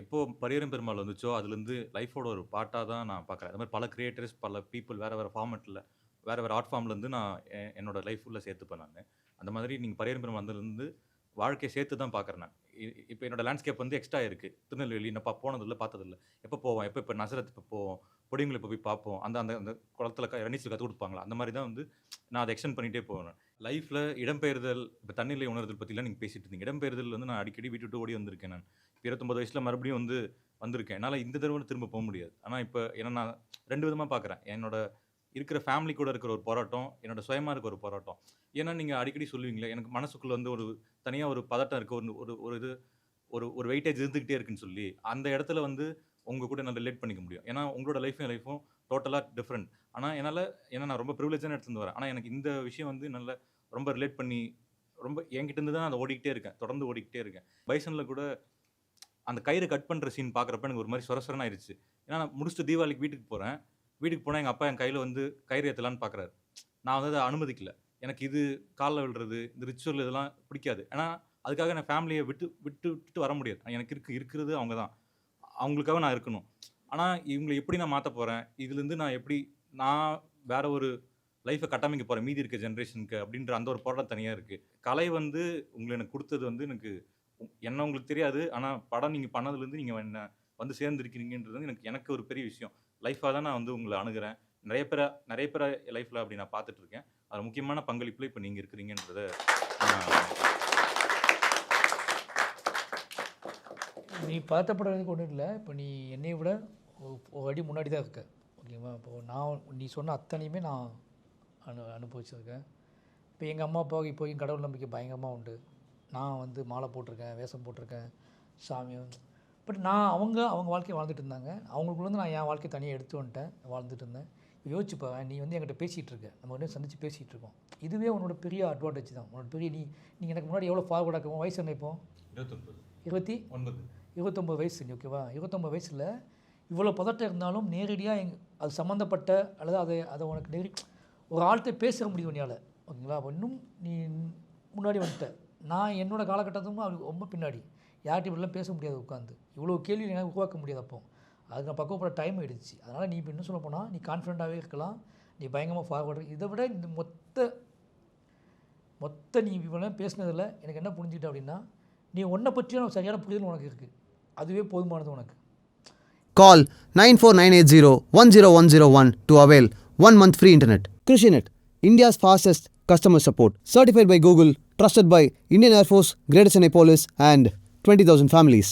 எப்போ பரியரும் பெருமாள் வந்துச்சோ, அதுலேருந்து லைஃபோட ஒரு பார்ட்டா தான் நான் பார்க்குறேன். அது மாரி பல கிரியேட்டர்ஸ், பல பீப்பிள் வேற வேற ஃபார்மேட்ல, வேற வேற ஆர்ட் ஃபார்ம்லேருந்து நான் என்னோட லைஃப்ல சேர்த்துப்பேன் நானு. அந்த மாதிரி நீங்க பரியரும் பெருமாள் வந்ததுலேருந்து வாழ்க்கைய சேர்த்து தான் பார்க்குறேன் நான். இப்ப என்னோட லேண்ட்ஸ்கேப் வந்து எக்ஸ்ட்ரா இருக்கு. திருநெல்வேலி நான் போனதில்ல, பார்த்ததில்ல. எப்போ போவோம்? இப்ப நசரத் எப்போ போவோம்? பொடியங்கள எப்போ போய் பார்ப்போம்? அந்த அந்த அந்த குளத்தில நீச்சல் கத்துக் குடுப்பாங்களா? அந்த மாரி தான் வந்து நான் அத எக்ஸ்டெண்ட் பண்ணிட்டே போவேன். லைஃப்ல இடம்பெயர்தல், இப்ப தன்னிலை உணர்தல் பத்திலாம் நீங்க பேசிட்டு இருந்தீங்க. இடம்பெயர்தல் வந்து நான் அடிக்கடி வீட்ட விட்டு ஓடி வந்திருக்கேன் நான். 29 வயசுல மறுபடியும் வந்து வந்திருக்கேன். என்னால இந்த தடவ திரும்ப முடியாது. ஆனா இப்ப ஏன்னா நான் 2 விதமா பார்க்குறேன். என்னோட இருக்கிற ஃபேமிலி கூட இருக்கிற ஒரு போராட்டம், என்னோட சுயமா இருக்க ஒரு போராட்டம். ஏன்னா நீங்க அடிக்கடி சொல்லுவீங்களே, எனக்கு மனசுக்குள்ள வந்து ஒரு தனியா ஒரு பதட்டம் இருக்கு. ஒரு ஒரு ஒரு இது ஒரு வெயிட்டேஜ் இருந்துகிட்டே இருக்குன்னு சொல்லி, அந்த இடத்துல வந்து உங்க கூட நான் ரிலேட் பண்ணிக்க முடியும். ஏன்னா உங்களோட லைஃப்பும் என் லைஃப்பும் டோட்டலா டிஃபரெண்ட். ஆனா ஏன்னா நான் ரொம்ப பிரிவிலேஜான இடத்துலருந்து வரேன். ஆனா எனக்கு இந்த விஷயம் வந்து என்னால ரொம்ப ரிலேட் பண்ணி, ரொம்ப என்கிட்ட இருந்து தான் அத ஓடிக்கிட்டே இருக்கேன். தொடர்ந்து ஓடிக்கிட்டே இருக்கேன். பைசன்ல கூட அந்த கயிறு கட் பண்ற சீன் பார்க்குறப்ப எனக்கு ஒரு மாரி சொரசொரன்னு ஆயிருச்சு. ஏன்னா நான் முடிச்சுட்டு தீபாவளிக்கு வீட்டுக்கு போறேன். வீட்டுக்கு போனா எங்க அப்பா என் கையில வந்து கயிறு ஏத்தலான்னு பார்க்குறாரு. நான் வந்து அத அனுமதிக்கல. எனக்கு இது கால்ல விழுறது, இந்த ரிச்சுவல் இதெல்லாம் பிடிக்காது. ஏன்னா அதுக்காக நான் ஃபேமிலிய விட்டுட்டு வர முடியாது. எனக்கு இருக்கிறது அவங்க தான். அவங்களுக்காக நான் இருக்கணும். ஆனா இவங்கள எப்படி நான் மாத்தப் போறேன்? இதுலருந்து நான் வேற ஒரு லைஃப்ப கட்டமைக்க போறேன். மீதி இருக்க ஜெனரேஷனுக்கு அப்படின்ற அந்த ஒரு போராட்டம் தனியா இருக்கு. கலை வந்து எனக்கு குடுத்தது வந்து எனக்கு என்ன உங்களுக்கு தெரியாது. ஆனா படம் நீங்க பண்ணதுலருந்து நீங்க என்ன வந்து சேர்ந்திருக்கிறீங்கன்றது வந்து எனக்கு ஒரு பெரிய விஷயம். லைஃப்பா தான் நான் வந்து உங்கள அணுகுறேன். நெறைய பேர லைஃப்ல அப்படி நான் பார்த்துட்டு இருக்கேன். அதுல முக்கியமான பங்களிப்புல இப்ப நீங்க இருக்கிறீங்கன்றத நான் நீ பதட்டப்படுறதுக்கு ஒன்றும் இல்லை. இப்போ நீ என்னை விட ஒரு அடி முன்னாடி தான் இருக்க. ஓகேவா? இப்போது நீ சொன்ன அத்தனையுமே நான் அனுபவிச்சிருக்கேன். இப்போ எங்கள் அம்மா அப்பாவுக்கு இப்போயும் கடவுள் நம்பிக்கை பயங்கரமாக உண்டு. நான் வந்து மாலை போட்டிருக்கேன், வேஷம் போட்டிருக்கேன், சாமி. பட் அவங்க வாழ்க்கையை வாழ்ந்துட்டு இருந்தாங்க. அவங்களுக்குள்ளேருந்து நான் என் வாழ்க்கையை தனியாக எடுத்து வந்துட்டேன், வாழ்ந்துட்டு இருந்தேன். இப்போ யோசிச்சுப்பா, நீ வந்து என்கிட்ட பேசிகிட்டு இருக்க, நம்ம வந்து சந்தித்து பேசிகிட்டு இருக்கோம். இதுவே உன்னோட பெரிய அட்வான்டேஜ் தான். உன்னோட பெரிய நீ எனக்கு முன்னாடி எவ்வளோ ஃபார்வர்டாக இருக்கும். வயசு என்ன இப்போ? 29 வயசு. நீ ஓகேவா? 29 வயசில் இவ்வளோ பதட்டம் இருந்தாலும் நேரடியாக அது சம்மந்தப்பட்ட அல்லது அதை உனக்கு ஒரு ஆள்கிட்ட பேச முடியும் உன்னால். ஓகேங்களா? அப்போ இன்னும் நீ முன்னாடி வந்துட்ட. நான் என்னோடய காலகட்டத்துக்கும் அது ரொம்ப பின்னாடி. யார்கிட்ட இப்படிலாம் பேச முடியாது உட்காந்து. இவ்வளோ கேள்வி என்னால் உருவாக்க முடியாது. அப்போ அதுக்கு நான் பக்குவப்பட டைம் ஆகிடுச்சு. அதனால் நீ இப்போ இன்னும் சொல்ல போனால் நீ கான்ஃபிடென்ட்டாகவே இருக்கலாம். நீ பயங்கரமாக ஃபார்வர்டு. இதை விட இந்த மொத்த நீ இவ்வளோ பேசினதில் எனக்கு என்ன புரிஞ்சுக்கிட்ட அப்படின்னா, நீ உன்னை பற்றியான சரியான புரிதல் உனக்கு இருக்குது. அதுவே போதுமானது உனக்கு. Call 9498010101 to avail 1 month free internet. Krishinet, India's fastest customer support. Certified by Google, trusted by Indian Air Force, Greater Chennai Police and 20,000 families.